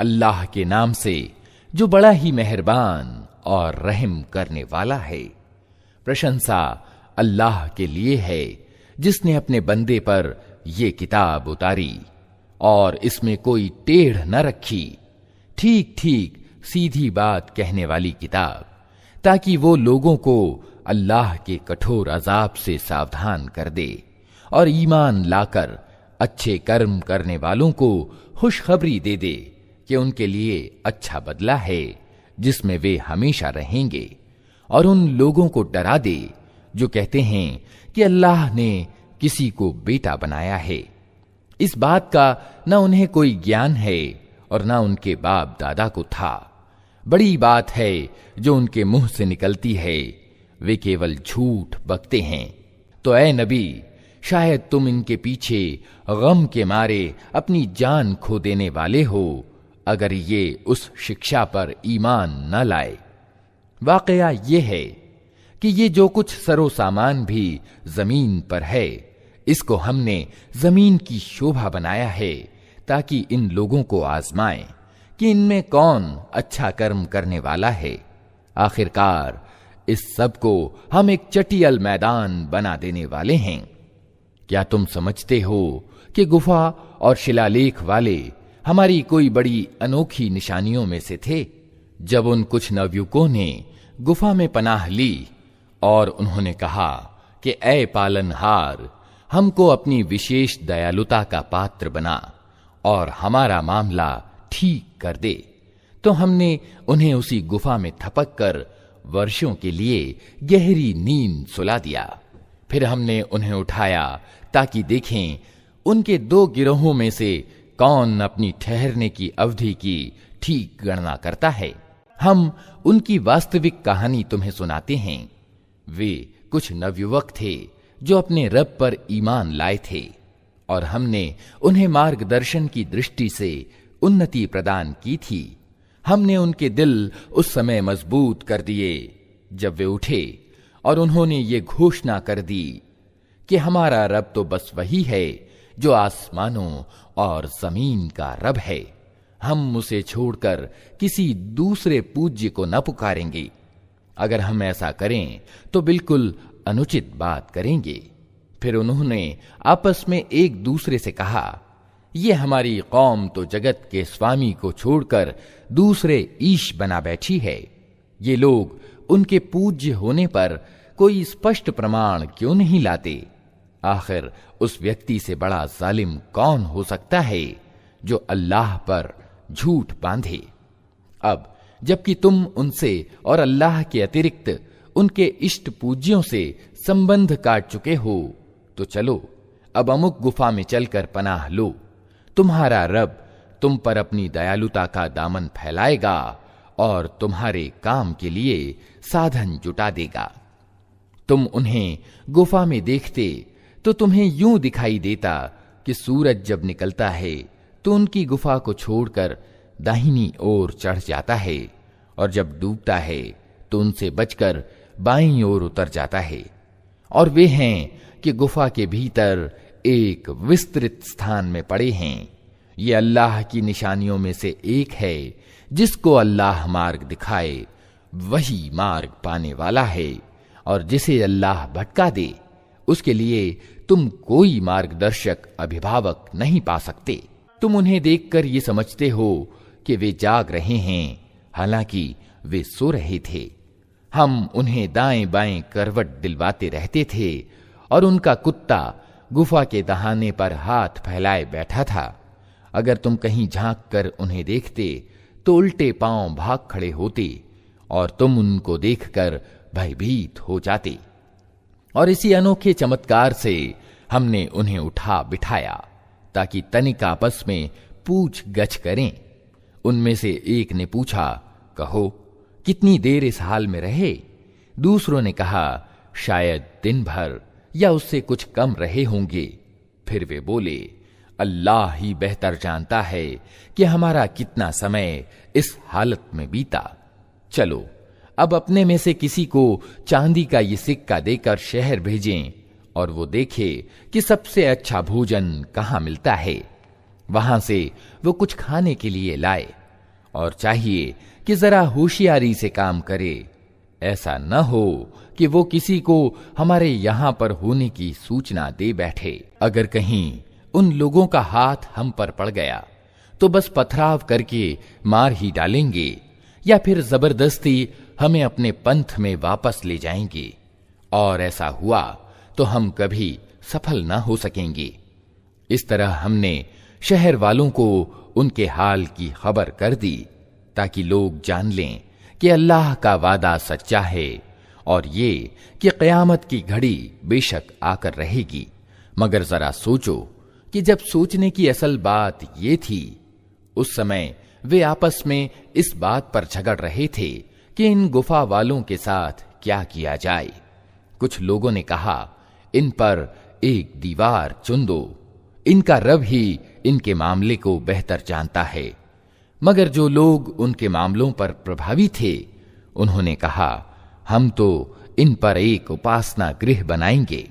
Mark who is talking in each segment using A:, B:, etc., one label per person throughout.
A: अल्लाह के नाम से जो बड़ा ही मेहरबान और रहम करने वाला है। प्रशंसा अल्लाह के लिए है जिसने अपने बंदे पर ये किताब उतारी और इसमें कोई टेढ़ न रखी, ठीक ठीक सीधी बात कहने वाली किताब, ताकि वो लोगों को अल्लाह के कठोर अजाब से सावधान कर दे और ईमान लाकर अच्छे कर्म करने वालों को खुशखबरी दे दे कि उनके लिए अच्छा बदला है जिसमें वे हमेशा रहेंगे, और उन लोगों को डरा दे जो कहते हैं कि अल्लाह ने किसी को बेटा बनाया है। इस बात का न उन्हें कोई ज्ञान है और न उनके बाप दादा को था। बड़ी बात है जो उनके मुंह से निकलती है, वे केवल झूठ बकते हैं। तो ऐ नबी, शायद तुम इनके पीछे गम के मारे अपनी जान खो देने वाले हो अगर ये उस शिक्षा पर ईमान न लाए। वाकया ये है कि ये जो कुछ सरो सामान भी जमीन पर है, इसको हमने जमीन की शोभा बनाया है ताकि इन लोगों को आजमाएं कि इनमें कौन अच्छा कर्म करने वाला है। आखिरकार इस सब को हम एक चटियल मैदान बना देने वाले हैं। क्या तुम समझते हो कि गुफा और शिलालेख वाले हमारी कोई बड़ी अनोखी निशानियों में से थे? जब उन कुछ नवयुवकों ने गुफा में पनाह ली और उन्होंने कहा कि ऐ पालनहार, हमको अपनी विशेष दयालुता का पात्र बना और हमारा मामला ठीक कर दे, तो हमने उन्हें उसी गुफा में थपक कर वर्षों के लिए गहरी नींद सुला दिया। फिर हमने उन्हें उठाया ताकि देखें उनके दो गिरोहों में से कौन अपनी ठहरने की अवधि की ठीक गणना करता है। हम उनकी वास्तविक कहानी तुम्हें सुनाते हैं। वे कुछ नवयुवक थे जो अपने रब पर ईमान लाए थे और हमने उन्हें मार्गदर्शन की दृष्टि से उन्नति प्रदान की थी। हमने उनके दिल उस समय मजबूत कर दिए जब वे उठे और उन्होंने ये घोषणा कर दी कि हमारा रब तो बस वही है जो आसमानों और जमीन का रब है। हम उसे छोड़कर किसी दूसरे पूज्य को न पुकारेंगे। अगर हम ऐसा करें तो बिल्कुल अनुचित बात करेंगे। फिर उन्होंने आपस में एक दूसरे से कहा, ये हमारी कौम तो जगत के स्वामी को छोड़कर दूसरे ईश बना बैठी है। ये लोग उनके पूज्य होने पर कोई स्पष्ट प्रमाण क्यों नहीं लाते? आखिर उस व्यक्ति से बड़ा जालिम कौन हो सकता है जो अल्लाह पर झूठ बांधे। अब जबकि तुम उनसे और अल्लाह के अतिरिक्त उनके इष्ट पूज्यों से संबंध काट चुके हो, तो चलो अब अमुक गुफा में चलकर पनाह लो। तुम्हारा रब तुम पर अपनी दयालुता का दामन फैलाएगा और तुम्हारे काम के लिए साधन जुटा देगा। तुम उन्हें गुफा में देखते तो तुम्हें यूं दिखाई देता कि सूरज जब निकलता है तो उनकी गुफा को छोड़कर दाहिनी ओर चढ़ जाता है और जब डूबता है तो उनसे बचकर बाईं ओर उतर जाता है। और वे हैं कि गुफा के भीतर एक विस्तृत स्थान में पड़े हैं। ये अल्लाह की निशानियों में से एक है। जिसको अल्लाह मार्ग दिखाए वही मार्ग पाने वाला है, और जिसे अल्लाह भटका दे उसके लिए तुम कोई मार्गदर्शक अभिभावक नहीं पा सकते। तुम उन्हें देखकर ये समझते हो कि वे जाग रहे हैं, हालांकि वे सो रहे थे। हम उन्हें दाएं बाएं करवट दिलवाते रहते थे और उनका कुत्ता गुफा के दहाने पर हाथ फैलाए बैठा था। अगर तुम कहीं झांक कर उन्हें देखते तो उल्टे पांव भाग खड़े होते और तुम उनको देखकर भयभीत हो जाते। और इसी अनोखे चमत्कार से हमने उन्हें उठा बिठाया ताकि तनिक आपस में पूछ गछ करें। उनमें से एक ने पूछा, कहो कितनी देर इस हाल में रहे? दूसरों ने कहा, शायद दिन भर या उससे कुछ कम रहे होंगे। फिर वे बोले, अल्लाह ही बेहतर जानता है कि हमारा कितना समय इस हालत में बीता। चलो अब अपने में से किसी को चांदी का ये सिक्का देकर शहर भेजें और वो देखे कि सबसे अच्छा भोजन कहाँ मिलता है। वहां से वो कुछ खाने के लिए लाए और चाहिए कि जरा होशियारी से काम करे। ऐसा न हो कि वो किसी को हमारे यहां पर होने की सूचना दे बैठे। अगर कहीं उन लोगों का हाथ हम पर पड़ गया तो बस पथराव करके मार ही डालेंगे या फिर जबरदस्ती हमें अपने पंथ में वापस ले जाएंगे, और ऐसा हुआ तो हम कभी सफल न हो सकेंगे। इस तरह हमने शहर वालों को उनके हाल की खबर कर दी ताकि लोग जान लें कि अल्लाह का वादा सच्चा है और ये कि क़यामत की घड़ी बेशक आकर रहेगी। मगर जरा सोचो कि जब सोचने की असल बात ये थी, उस समय वे आपस में इस बात पर झगड़ रहे थे कि इन गुफा वालों के साथ क्या किया जाए। कुछ लोगों ने कहा, इन पर एक दीवार चुन दो, इनका रब ही इनके मामले को बेहतर जानता है। मगर जो लोग उनके मामलों पर प्रभावी थे, उन्होंने कहा, हम तो इन पर एक उपासना गृह बनाएंगे।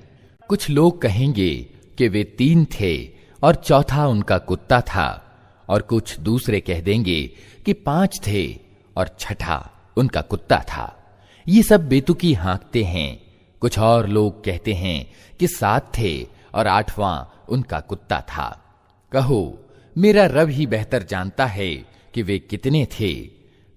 A: कुछ लोग कहेंगे कि वे 3 थे और चौथा उनका कुत्ता था, और कुछ दूसरे कह देंगे कि 5 थे और छठा उनका कुत्ता था। ये सब बेतुकी हाँकते हैं। कुछ और लोग कहते हैं कि 7 थे और 8वां उनका कुत्ता था। कहो, मेरा रब ही बेहतर जानता है कि वे कितने थे।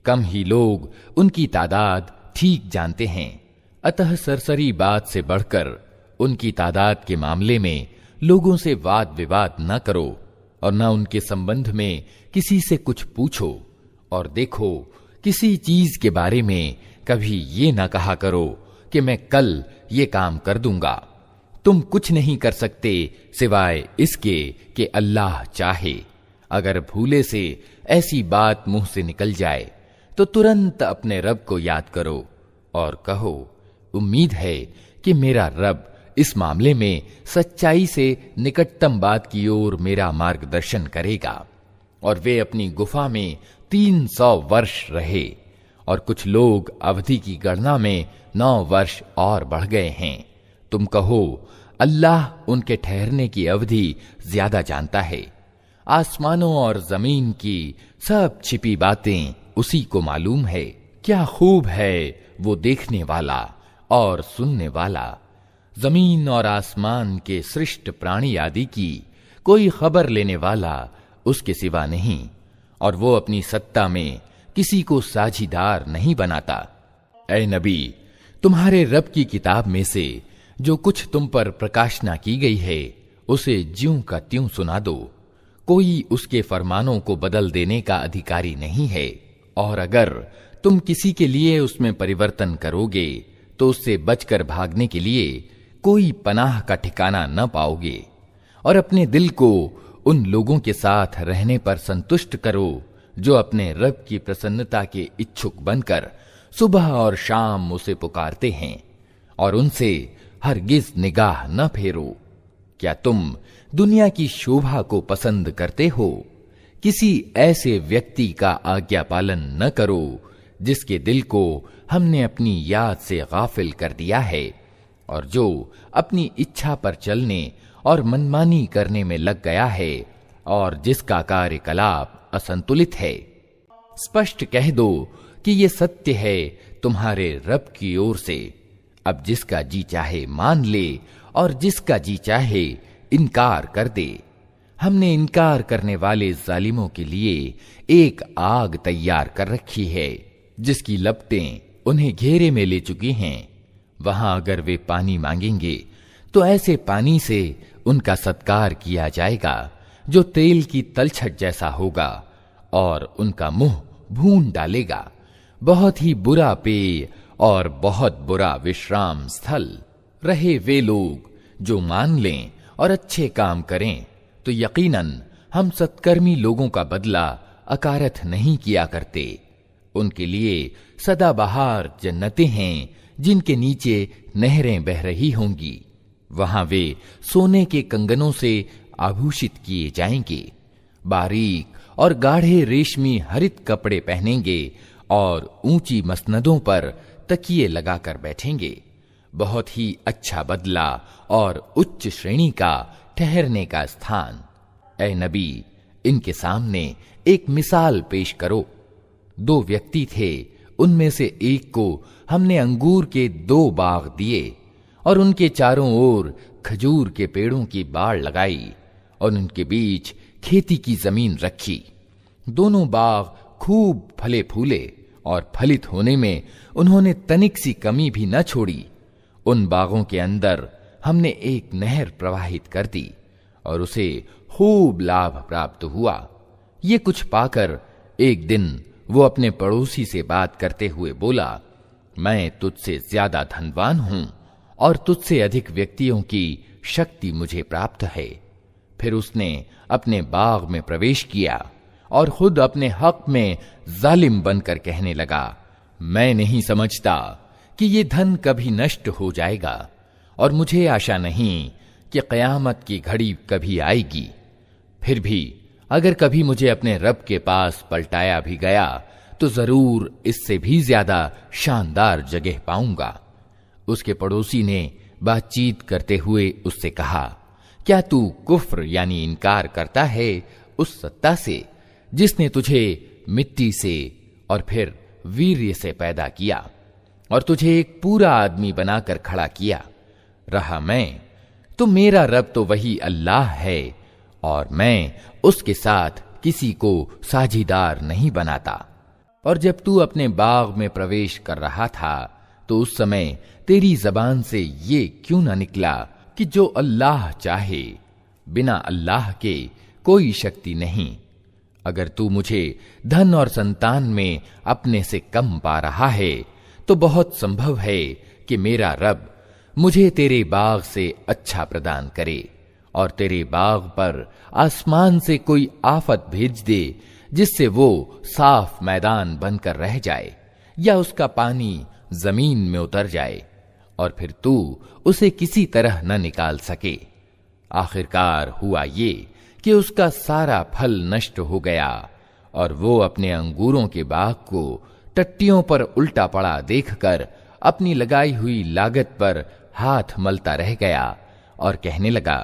A: कम ही लोग उनकी तादाद ठीक जानते हैं। अतः सरसरी बात से बढ़कर उनकी तादाद के मामले में लोगों से वाद विवाद न करो और न उनके संबंध में किसी से कुछ पूछो। और देखो, किसी चीज के बारे में कभी ये न कहा करो कि मैं कल ये काम कर दूंगा। तुम कुछ नहीं कर सकते सिवाय इसके कि अल्लाह चाहे। अगर भूले से ऐसी बात मुंह से निकल जाए तो तुरंत अपने रब को याद करो और कहो, उम्मीद है कि मेरा रब इस मामले में सच्चाई से निकटतम बात की ओर मेरा मार्गदर्शन करेगा। और वे अपनी गुफा में 300 वर्ष रहे, और कुछ लोग अवधि की गणना में 9 वर्ष और बढ़ गए हैं। तुम कहो, अल्लाह उनके ठहरने की अवधि ज्यादा जानता है। आसमानों और जमीन की सब छिपी बातें उसी को मालूम है। क्या खूब है वो देखने वाला और सुनने वाला। जमीन और आसमान के सृष्ट प्राणी आदि की कोई खबर लेने वाला उसके सिवा नहीं, और वो अपनी सत्ता में किसी को साझीदार नहीं बनाता। ऐ नबी, तुम्हारे रब की किताब में से जो कुछ तुम पर प्रकाशना की गई है उसे ज्यों का त्यों सुना दो। कोई उसके फरमानों को बदल देने का अधिकारी नहीं है, और अगर तुम किसी के लिए उसमें परिवर्तन करोगे तो उससे बचकर भागने के लिए कोई पनाह का ठिकाना न पाओगे। और अपने दिल को उन लोगों के साथ रहने पर संतुष्ट करो जो अपने रब की प्रसन्नता के इच्छुक बनकर सुबह और शाम उसे पुकारते हैं, और उनसे हरगिज निगाह न फेरो। क्या तुम दुनिया की शोभा को पसंद करते हो? किसी ऐसे व्यक्ति का आज्ञा पालन न करो जिसके दिल को हमने अपनी याद से गाफिल कर दिया है, और जो अपनी इच्छा पर चलने और मनमानी करने में लग गया है, और जिसका कार्यकलाप असंतुलित है। स्पष्ट कह दो कि ये सत्य है तुम्हारे रब की ओर से। अब जिसका जी चाहे मान ले और जिसका जी चाहे इनकार कर दे। हमने इनकार करने वाले जालिमों के लिए एक आग तैयार कर रखी है जिसकी लपटें उन्हें घेरे में ले चुकी हैं। वहां अगर वे पानी मांगेंगे तो ऐसे पानी से उनका सत्कार किया जाएगा जो तेल की तलछट जैसा होगा, और उनका मुंह भून डालेगा। बहुत ही बुरा पेय और बहुत बुरा विश्राम स्थल। रहे वे लोग जो मान लें और अच्छे काम करें, तो यकीनन हम सत्कर्मी लोगों का बदला अकारथ नहीं किया करते। उनके लिए सदाबहार जन्नतें हैं जिनके नीचे नहरें बह रही होंगी। वहां वे सोने के कंगनों से आभूषित किए जाएंगे। बारीक और गाढ़े रेशमी हरित कपड़े पहनेंगे और ऊंची मसनदों पर तकिए लगाकर बैठेंगे। बहुत ही अच्छा बदला और उच्च श्रेणी का ठहरने का स्थान। ऐ नबी, इनके सामने एक मिसाल पेश करो। 2 व्यक्ति थे, उनमें से एक को हमने अंगूर के 2 बाग दिए और उनके चारों ओर खजूर के पेड़ों की बाड़ लगाई और उनके बीच खेती की जमीन रखी। दोनों बाग खूब फले फूले और फलित होने में उन्होंने तनिक सी कमी भी न छोड़ी। उन बागों के अंदर हमने एक नहर प्रवाहित कर दी और उसे खूब लाभ प्राप्त हुआ। ये कुछ पाकर एक दिन वो अपने पड़ोसी से बात करते हुए बोला, मैं तुझसे ज्यादा धनवान हूं और तुझसे अधिक व्यक्तियों की शक्ति मुझे प्राप्त है। फिर उसने अपने बाग में प्रवेश किया और खुद अपने हक में जालिम बनकर कहने लगा, मैं नहीं समझता कि ये धन कभी नष्ट हो जाएगा और मुझे आशा नहीं कि क़यामत की घड़ी कभी आएगी। फिर भी अगर कभी मुझे अपने रब के पास पलटाया भी गया तो जरूर इससे भी ज्यादा शानदार जगह पाऊंगा। उसके पड़ोसी ने बातचीत करते हुए उससे कहा, क्या तू कुफ्र यानी इनकार करता है उस सत्ता से जिसने तुझे मिट्टी से और फिर वीर्य से पैदा किया और तुझे एक पूरा आदमी बनाकर खड़ा किया? रहा मैं तो मेरा रब तो वही अल्लाह है और मैं उसके साथ किसी को साझीदार नहीं बनाता। और जब तू अपने बाग में प्रवेश कर रहा था तो उस समय तेरी जबान से ये क्यों ना निकला कि जो अल्लाह चाहे, बिना अल्लाह के कोई शक्ति नहीं। अगर तू मुझे धन और संतान में अपने से कम पा रहा है तो बहुत संभव है कि मेरा रब मुझे तेरे बाग से अच्छा प्रदान करे और तेरे बाग पर आसमान से कोई आफत भेज दे जिससे वो साफ मैदान बनकर रह जाए या उसका पानी जमीन में उतर जाए और फिर तू उसे किसी तरह न निकाल सके। आखिरकार हुआ ये कि उसका सारा फल नष्ट हो गया और वो अपने अंगूरों के बाग को टट्टियों पर उल्टा पड़ा देखकर अपनी लगाई हुई लागत पर हाथ मलता रह गया और कहने लगा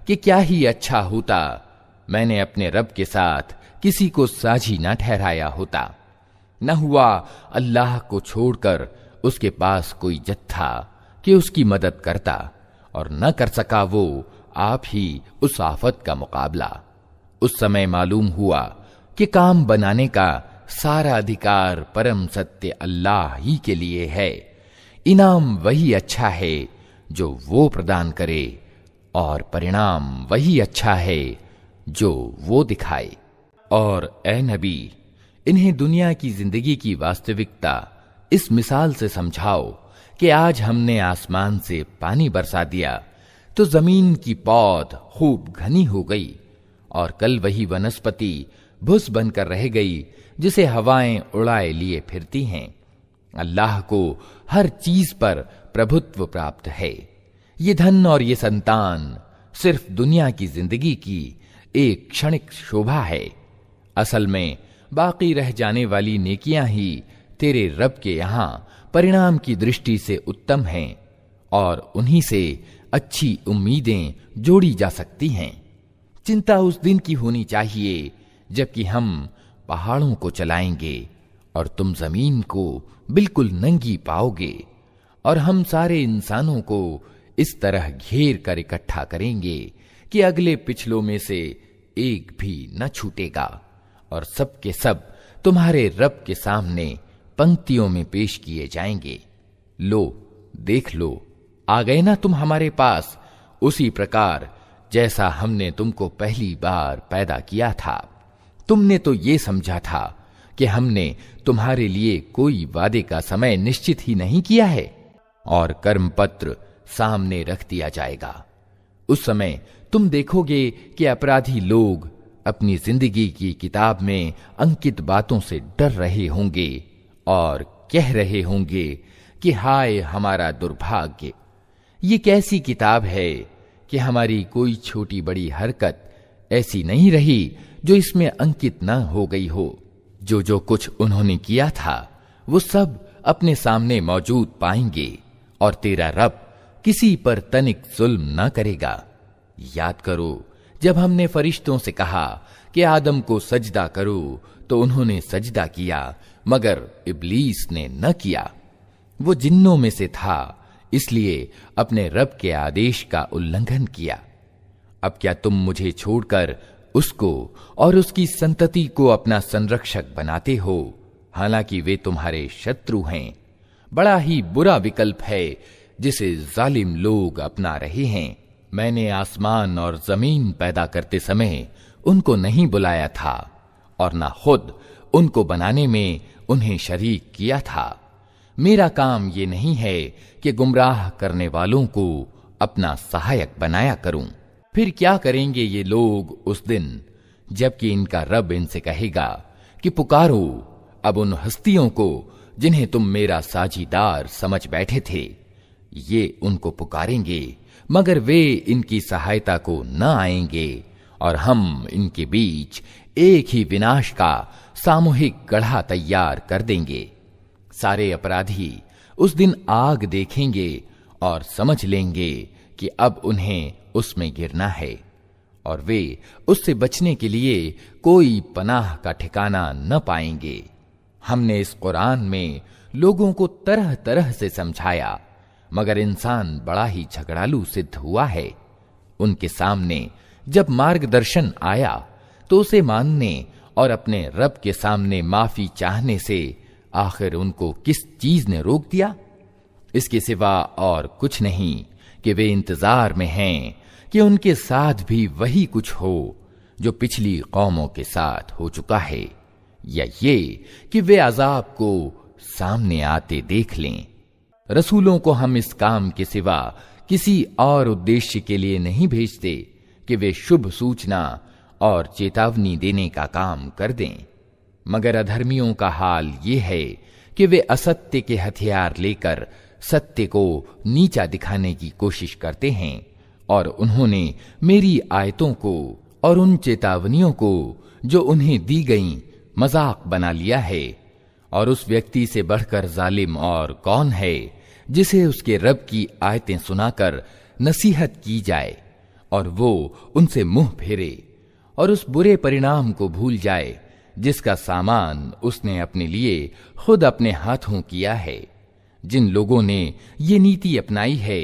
A: कि क्या ही अच्छा होता मैंने अपने रब के साथ किसी को साझी न ठहराया होता। न हुआ अल्लाह को छोड़कर उसके पास कोई जत्था कि उसकी मदद करता और न कर सका वो आप ही उस आफत का मुकाबला। उस समय मालूम हुआ कि काम बनाने का सारा अधिकार परम सत्य अल्लाह ही के लिए है। इनाम वही अच्छा है जो वो प्रदान करे और परिणाम वही अच्छा है जो वो दिखाए। और ए नबी, इन्हें दुनिया की जिंदगी की वास्तविकता इस मिसाल से समझाओ कि आज हमने आसमान से पानी बरसा दिया तो जमीन की पौध खूब घनी हो गई और कल वही वनस्पति भुस बनकर रह गई जिसे हवाएं उड़ाए लिए फिरती हैं। अल्लाह को हर चीज पर प्रभुत्व प्राप्त है। ये धन और ये संतान सिर्फ दुनिया की जिंदगी की एक क्षणिक शोभा है। असल में बाकी रह जाने वाली नेकियां ही तेरे रब के यहां परिणाम की दृष्टि से उत्तम हैं और उन्हीं से अच्छी उम्मीदें जोड़ी जा सकती हैं। चिंता उस दिन की होनी चाहिए जबकि हम पहाड़ों को चलाएंगे और तुम जमीन को बिल्कुल नंगी पाओगे और हम सारे इंसानों को इस तरह घेर कर इकट्ठा करेंगे कि अगले पिछलों में से एक भी न छूटेगा और सब के सब तुम्हारे रब के सामने पंक्तियों में पेश किए जाएंगे। लो देख लो, आ गए ना तुम हमारे पास उसी प्रकार जैसा हमने तुमको पहली बार पैदा किया था। तुमने तो ये समझा था कि हमने तुम्हारे लिए कोई वादे का समय निश्चित ही नहीं किया है और कर्म पत्र सामने रख दिया जाएगा। उस समय तुम देखोगे कि अपराधी लोग अपनी जिंदगी की किताब में अंकित बातों से डर रहे होंगे और कह रहे होंगे कि हाय हमारा दुर्भाग्य, ये कैसी किताब है कि हमारी कोई छोटी बड़ी हरकत ऐसी नहीं रही जो इसमें अंकित न हो गई हो। जो जो कुछ उन्होंने किया था वो सब अपने सामने मौजूद पाएंगे और तेरा रब किसी पर तनिक जुल्म न करेगा। याद करो जब हमने फरिश्तों से कहा कि आदम को सजदा करो तो उन्होंने सजदा किया, मगर इब्लीस ने न किया। वो जिन्नों में से था, इसलिए अपने रब के आदेश का उल्लंघन किया। अब क्या तुम मुझे छोड़कर उसको और उसकी संतति को अपना संरक्षक बनाते हो, हालांकि वे तुम्हारे शत्रु हैं। बड़ा ही बुरा विकल्प है जिसे जालिम लोग अपना रहे हैं। मैंने आसमान और जमीन पैदा करते समय उनको नहीं बुलाया था और न खुद उनको बनाने में उन्हें शरीक किया था। मेरा काम ये नहीं है कि गुमराह करने वालों को अपना सहायक बनाया करूं। फिर क्या करेंगे ये लोग उस दिन जबकि इनका रब इनसे कहेगा कि पुकारो अब उन हस्तियों को जिन्हें तुम मेरा साझीदार समझ बैठे थे। ये उनको पुकारेंगे मगर वे इनकी सहायता को न आएंगे और हम इनके बीच एक ही विनाश का सामूहिक गढ़ा तैयार कर देंगे। सारे अपराधी उस दिन आग देखेंगे और समझ लेंगे कि अब उन्हें उसमें गिरना है और वे उससे बचने के लिए कोई पनाह का ठिकाना न पाएंगे। हमने इस कुरान में लोगों को तरह तरह से समझाया, मगर इंसान बड़ा ही झगड़ालू सिद्ध हुआ है। उनके सामने जब मार्गदर्शन आया तो उसे मानने और अपने रब के सामने माफी चाहने से आखिर उनको किस चीज ने रोक दिया? इसके सिवा और कुछ नहीं कि वे इंतजार में हैं कि उनके साथ भी वही कुछ हो जो पिछली कौमों के साथ हो चुका है, या ये कि वे अजाब को सामने आते देख लें। रसूलों को हम इस काम के सिवा किसी और उद्देश्य के लिए नहीं भेजते कि वे शुभ सूचना और चेतावनी देने का काम कर दें, मगर अधर्मियों का हाल ये है कि वे असत्य के हथियार लेकर सत्य को नीचा दिखाने की कोशिश करते हैं और उन्होंने मेरी आयतों को और उन चेतावनियों को जो उन्हें दी गईं मजाक बना लिया है। और उस व्यक्ति से बढ़कर जालिम और कौन है जिसे उसके रब की आयतें सुनाकर नसीहत की जाए और वो उनसे मुंह फेरे और उस बुरे परिणाम को भूल जाए जिसका सामान उसने अपने लिए खुद अपने हाथों किया है। जिन लोगों ने ये नीति अपनाई है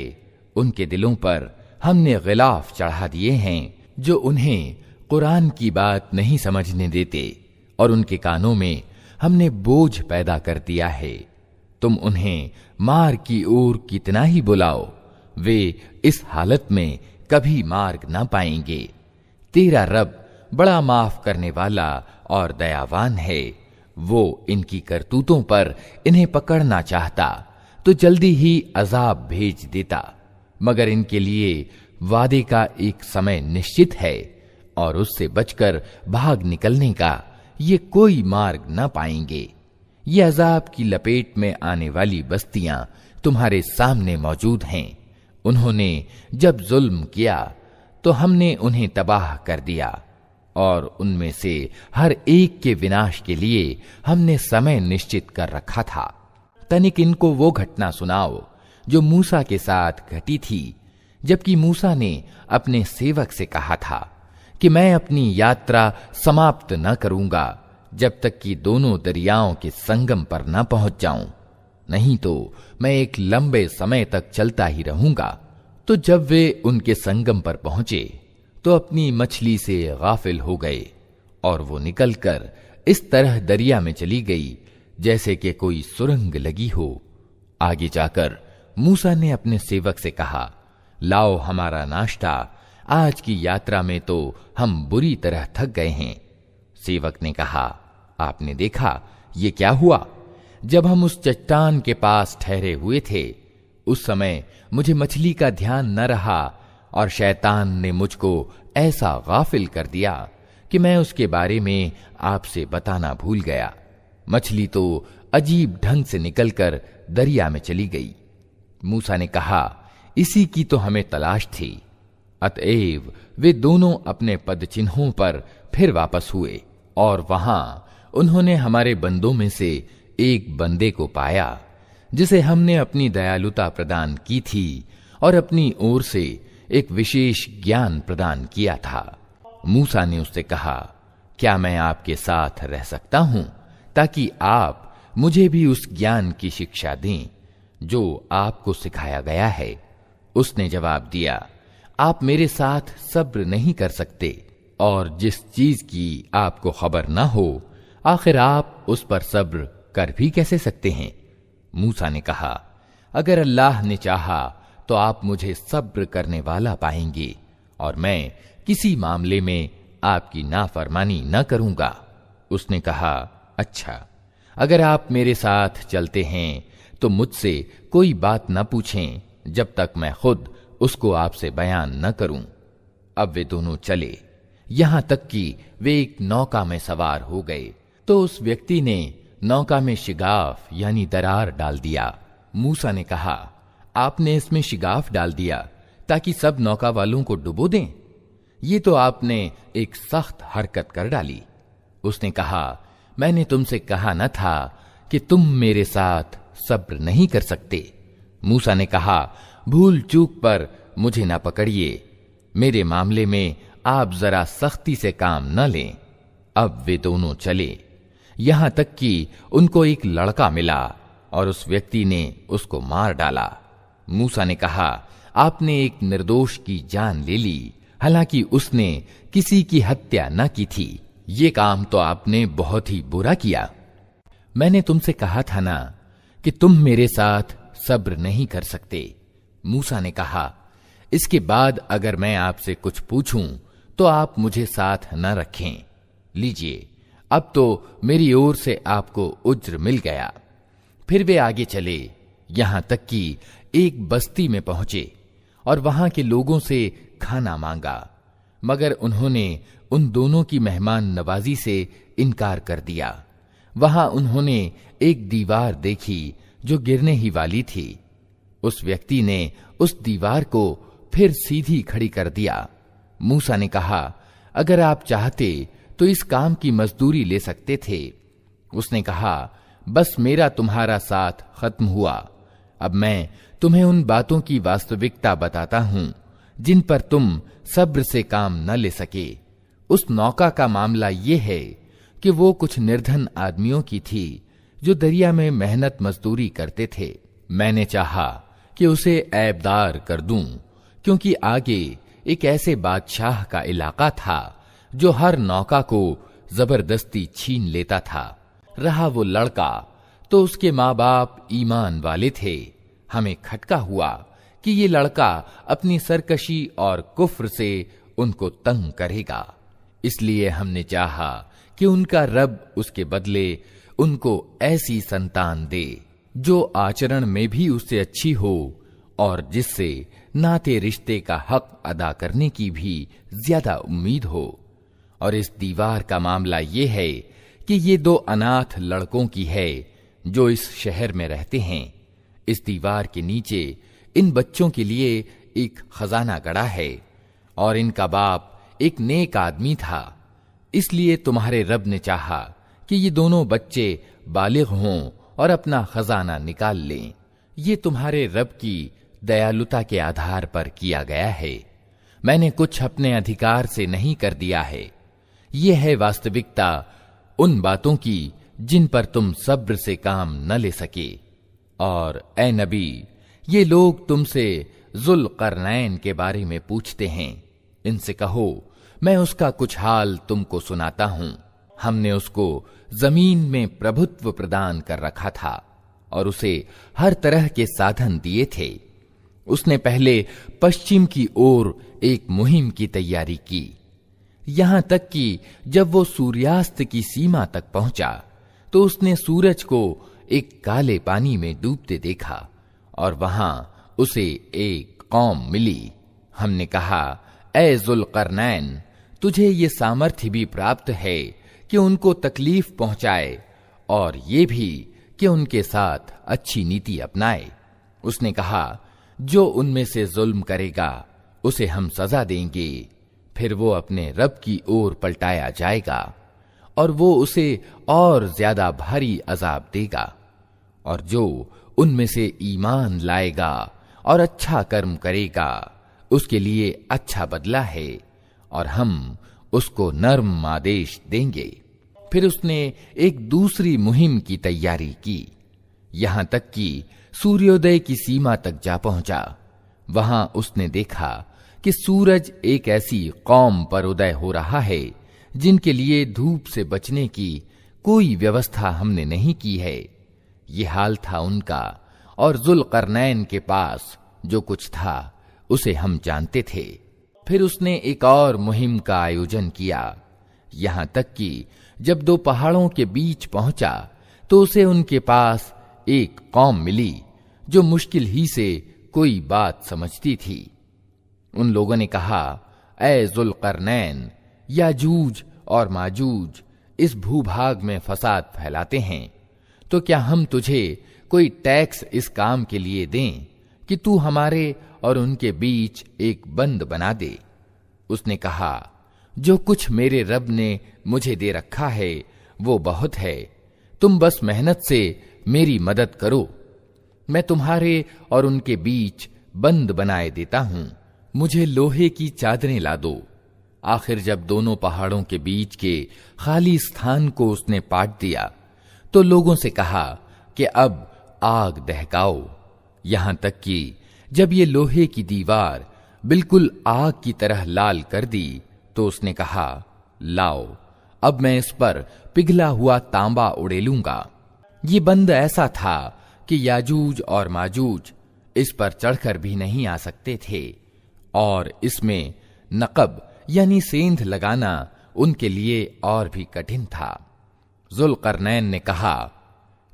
A: उनके दिलों पर हमने गिलाफ चढ़ा दिए हैं जो उन्हें कुरान की बात नहीं समझने देते और उनके कानों में हमने बोझ पैदा कर दिया है। तुम उन्हें मार की ओर कितना ही बुलाओ, वे इस हालत में कभी मार्ग ना पाएंगे। तेरा रब बड़ा माफ करने वाला और दयावान है। वो इनकी करतूतों पर इन्हें पकड़ना चाहता तो जल्दी ही अजाब भेज देता, मगर इनके लिए वादे का एक समय निश्चित है और उससे बचकर भाग निकलने का ये कोई मार्ग न पाएंगे। ये अजाब की लपेट में आने वाली बस्तियां तुम्हारे सामने मौजूद हैं। उन्होंने जब जुल्म किया तो हमने उन्हें तबाह कर दिया और उनमें से हर एक के विनाश के लिए हमने समय निश्चित कर रखा था। तनिक इनको वो घटना सुनाओ जो मूसा के साथ घटी थी, जबकि मूसा ने अपने सेवक से कहा था कि मैं अपनी यात्रा समाप्त न करूंगा जब तक कि दोनों दरियाओं के संगम पर न पहुंच जाऊं, नहीं तो मैं एक लंबे समय तक चलता ही रहूंगा। तो जब वे उनके संगम पर पहुंचे तो अपनी मछली से गाफिल हो गए और वो निकलकर इस तरह दरिया में चली गई जैसे कि कोई सुरंग लगी हो। आगे जाकर मूसा ने अपने सेवक से कहा, लाओ हमारा नाश्ता, आज की यात्रा में तो हम बुरी तरह थक गए हैं। सेवक ने कहा, आपने देखा ये क्या हुआ? जब हम उस चट्टान के पास ठहरे हुए थे उस समय मुझे मछली का ध्यान न रहा और शैतान ने मुझको ऐसा गाफिल कर दिया कि मैं उसके बारे में आपसे बताना भूल गया। मछली तो अजीब ढंग से निकलकर दरिया में चली गई। मूसा ने कहा, इसी की तो हमें तलाश थी। अतएव वे दोनों अपने पद चिन्हों पर फिर वापस हुए और वहां उन्होंने हमारे बंदों में से एक बंदे को पाया जिसे हमने अपनी दयालुता प्रदान की थी और अपनी ओर से एक विशेष ज्ञान प्रदान किया था। मूसा ने उससे कहा, क्या मैं आपके साथ रह सकता हूं ताकि आप मुझे भी उस ज्ञान की शिक्षा दें जो आपको सिखाया गया है? उसने जवाब दिया, आप मेरे साथ सब्र नहीं कर सकते, और जिस चीज की आपको खबर ना हो आखिर आप उस पर सब्र कर भी कैसे सकते हैं? मूसा ने कहा, अगर अल्लाह ने चाहा तो आप मुझे सब्र करने वाला पाएंगे और मैं किसी मामले में आपकी नाफरमानी न करूंगा। उसने कहा, अच्छा, अगर आप मेरे साथ चलते हैं तो मुझसे कोई बात न पूछें जब तक मैं खुद उसको आपसे बयान न करूं। अब वे दोनों चले, यहां तक कि वे एक नौका में सवार हो गए तो उस व्यक्ति ने नौका में शिगाफ यानी दरार डाल दिया। मूसा ने कहा, आपने इसमें शिगाफ डाल दिया ताकि सब नौका वालों को डुबो दें? ये तो आपने एक सख्त हरकत कर डाली। उसने कहा, मैंने तुमसे कहा न था कि तुम मेरे साथ सब्र नहीं कर सकते? मूसा ने कहा, भूल चूक पर मुझे ना पकड़िए, मेरे मामले में आप जरा सख्ती से काम न लें। अब वे दोनों चले, यहां तक कि उनको एक लड़का मिला और उस व्यक्ति ने उसको मार डाला। मूसा ने कहा, आपने एक निर्दोष की जान ले ली, हालांकि उसने किसी की हत्या न की थी। ये काम तो आपने बहुत ही बुरा किया। मैंने तुमसे कहा था ना कि तुम मेरे साथ सब्र नहीं कर सकते। मूसा ने कहा, इसके बाद अगर मैं आपसे कुछ पूछूं तो आप मुझे साथ न रखें। लीजिए, अब तो मेरी ओर से आपको उज्र मिल गया। फिर वे आगे चले, यहां तक कि एक बस्ती में पहुंचे और वहां के लोगों से खाना मांगा, मगर उन्होंने उन दोनों की मेहमान नवाजी से इनकार कर दिया। वहां उन्होंने एक दीवार देखी जो गिरने ही वाली थी। उस व्यक्ति ने उस दीवार को फिर सीधी खड़ी कर दिया। मूसा ने कहा, अगर आप चाहते तो इस काम की मजदूरी ले सकते थे। उसने कहा, बस मेरा तुम्हारा साथ खत्म हुआ। अब मैं तुम्हें उन बातों की वास्तविकता बताता हूं जिन पर तुम सब्र से काम न ले सके। उस नौका का मामला ये है कि वो कुछ निर्धन आदमियों की थी जो दरिया में मेहनत मजदूरी करते थे। मैंने चाहा कि उसे ऐबदार कर दूं, क्योंकि आगे एक ऐसे बादशाह का इलाका था जो हर नौका को जबरदस्ती छीन लेता था। रहा वो लड़का तो उसके माँ बाप ईमान वाले थे। हमें खटका हुआ कि ये लड़का अपनी सरकशी और कुफ्र से उनको तंग करेगा, इसलिए हमने चाहा कि उनका रब उसके बदले उनको ऐसी संतान दे जो आचरण में भी उससे अच्छी हो और जिससे नाते रिश्ते का हक अदा करने की भी ज्यादा उम्मीद हो। और इस दीवार का मामला ये है कि ये दो अनाथ लड़कों की है जो इस शहर में रहते हैं। इस दीवार के नीचे इन बच्चों के लिए एक खजाना गड़ा है और इनका बाप एक नेक आदमी था, इसलिए तुम्हारे रब ने चाहा कि ये दोनों बच्चे बालिग हों और अपना खजाना निकाल लें। ये तुम्हारे रब की दयालुता के आधार पर किया गया है। मैंने कुछ अपने अधिकार से नहीं कर दिया है। ये है वास्तविकता उन बातों की जिन पर तुम सब्र से काम न ले सके। और ए नबी, ये लोग तुमसे जुल्करनैन के बारे में पूछते हैं। इनसे कहो, मैं उसका कुछ हाल तुमको सुनाता हूं। हमने उसको जमीन में प्रभुत्व प्रदान कर रखा था और उसे हर तरह के साधन दिए थे। उसने पहले पश्चिम की ओर एक मुहिम की तैयारी की, यहां तक कि जब वो सूर्यास्त की सीमा तक पहुंचा तो उसने सूरज को एक काले पानी में डूबते देखा और वहां उसे एक कौम मिली। हमने कहा, ए जुल्करनैन, तुझे ये सामर्थ्य भी प्राप्त है कि उनको तकलीफ पहुंचाए और ये भी कि उनके साथ अच्छी नीति अपनाए। उसने कहा, जो उनमें से जुल्म करेगा उसे हम सजा देंगे, फिर वो अपने रब की ओर पलटाया जाएगा और वो उसे और ज्यादा भारी अजाब देगा। और जो उनमें से ईमान लाएगा और अच्छा कर्म करेगा उसके लिए अच्छा बदला है और हम उसको नर्म आदेश देंगे। फिर उसने एक दूसरी मुहिम की तैयारी की, यहां तक कि सूर्योदय की सीमा तक जा पहुंचा। वहां उसने देखा कि सूरज एक ऐसी कौम पर उदय हो रहा है जिनके लिए धूप से बचने की कोई व्यवस्था हमने नहीं की है। ये हाल था उनका, और जुल्करनैन के पास जो कुछ था उसे हम जानते थे। फिर उसने एक और मुहिम का आयोजन किया, यहां तक कि जब दो पहाड़ों के बीच पहुंचा तो उसे उनके पास एक कौम मिली जो मुश्किल ही से कोई बात समझती थी। उन लोगों ने कहा, ऐ जुल्करनैन, याजूज और माजूज इस भूभाग में फसाद फैलाते हैं, तो क्या हम तुझे कोई टैक्स इस काम के लिए दें कि तू हमारे और उनके बीच एक बंद बना दे। उसने कहा, जो कुछ मेरे रब ने मुझे दे रखा है वो बहुत है, तुम बस मेहनत से मेरी मदद करो, मैं तुम्हारे और उनके बीच बंद बनाए देता हूं। मुझे लोहे की चादरें ला दो। आखिर जब दोनों पहाड़ों के बीच के खाली स्थान को उसने पाट दिया तो लोगों से कहा कि अब आग दहकाओ। यहां तक कि जब ये लोहे की दीवार बिल्कुल आग की तरह लाल कर दी तो उसने कहा, लाओ, अब मैं इस पर पिघला हुआ तांबा उड़ेलूंगा। ये बंद ऐसा था कि याजूज और माजूज इस पर चढ़कर भी नहीं आ सकते थे, और इसमें नकब यानी सेंध लगाना उनके लिए और भी कठिन था। जुल्करनैन ने कहा,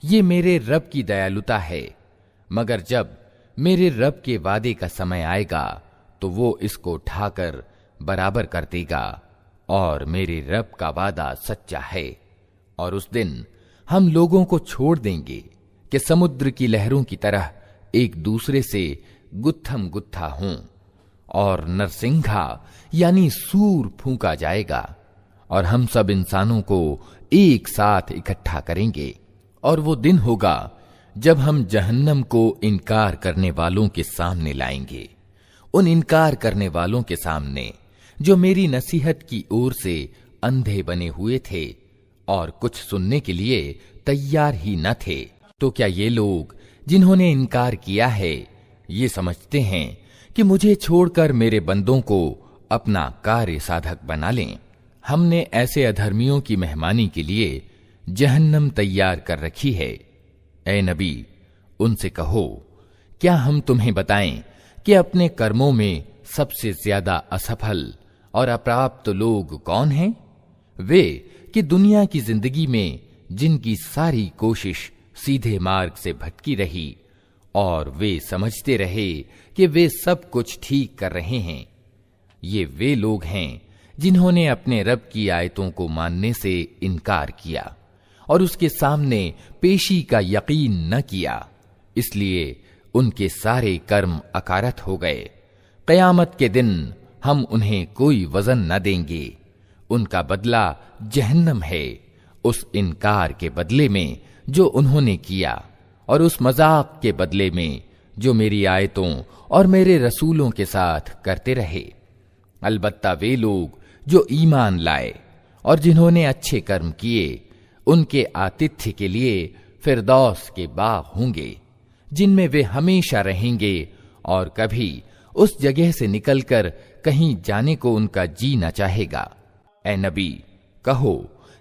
A: ये मेरे रब की दयालुता है, मगर जब मेरे रब के वादे का समय आएगा तो वो इसको उठाकर बराबर कर देगा, और मेरे रब का वादा सच्चा है। और उस दिन हम लोगों को छोड़ देंगे कि समुद्र की लहरों की तरह एक दूसरे से गुत्थम गुत्था हों, और नरसिंघा यानी सूर फूंका जाएगा, और हम सब इंसानों को एक साथ इकट्ठा करेंगे। और वो दिन होगा जब हम जहन्नम को इनकार करने वालों के सामने लाएंगे, उन इनकार करने वालों के सामने जो मेरी नसीहत की ओर से अंधे बने हुए थे और कुछ सुनने के लिए तैयार ही न थे। तो क्या ये लोग जिन्होंने इनकार किया है ये समझते हैं कि मुझे छोड़कर मेरे बंदों को अपना कार्य साधक बना लें? हमने ऐसे अधर्मियों की मेहमानी के लिए जहन्नम तैयार कर रखी है। ए नबी, उनसे कहो, क्या हम तुम्हें बताएं कि अपने कर्मों में सबसे ज्यादा असफल और अप्राप्त लोग कौन हैं? वे कि दुनिया की जिंदगी में जिनकी सारी कोशिश सीधे मार्ग से भटकी रही और वे समझते रहे कि वे सब कुछ ठीक कर रहे हैं। ये वे लोग हैं जिन्होंने अपने रब की आयतों को मानने से इनकार किया और उसके सामने पेशी का यकीन न किया, इसलिए उनके सारे कर्म अकारत हो गए। क़यामत के दिन हम उन्हें कोई वजन न देंगे, उनका बदला जहन्नम है, उस इनकार के बदले में जो उन्होंने किया और उस मजाक के बदले में जो मेरी आयतों और मेरे रसूलों के साथ करते रहे। अलबत्ता वे लोग जो ईमान लाए और जिन्होंने अच्छे कर्म किए, उनके आतिथ्य के लिए फिरदौस के बाग होंगे जिनमें वे हमेशा रहेंगे और कभी उस जगह से निकलकर कहीं जाने को उनका जी न चाहेगा। ए नबी, कहो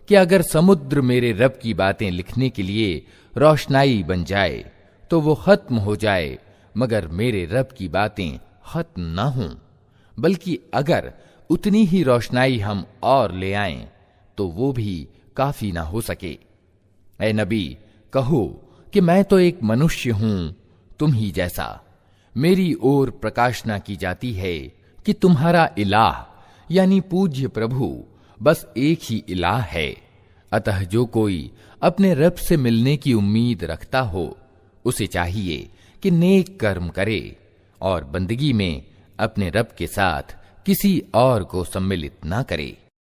A: कि अगर समुद्र मेरे रब की बातें लिखने के लिए रोशनाई बन जाए तो वो खत्म हो जाए, मगर मेरे रब की बातें खत्म न हों, बल्कि अगर उतनी ही रोशनाई हम और ले आएं तो वो भी काफी ना हो सके। ए नबी, कहो कि मैं तो एक मनुष्य हूं तुम ही जैसा, मेरी ओर प्रकाशना की जाती है कि तुम्हारा इलाह यानी पूज्य प्रभु बस एक ही इलाह है। अतः जो कोई अपने रब से मिलने की उम्मीद रखता हो उसे चाहिए कि नेक कर्म करे और बंदगी में अपने रब के साथ किसी और को सम्मिलित ना करे।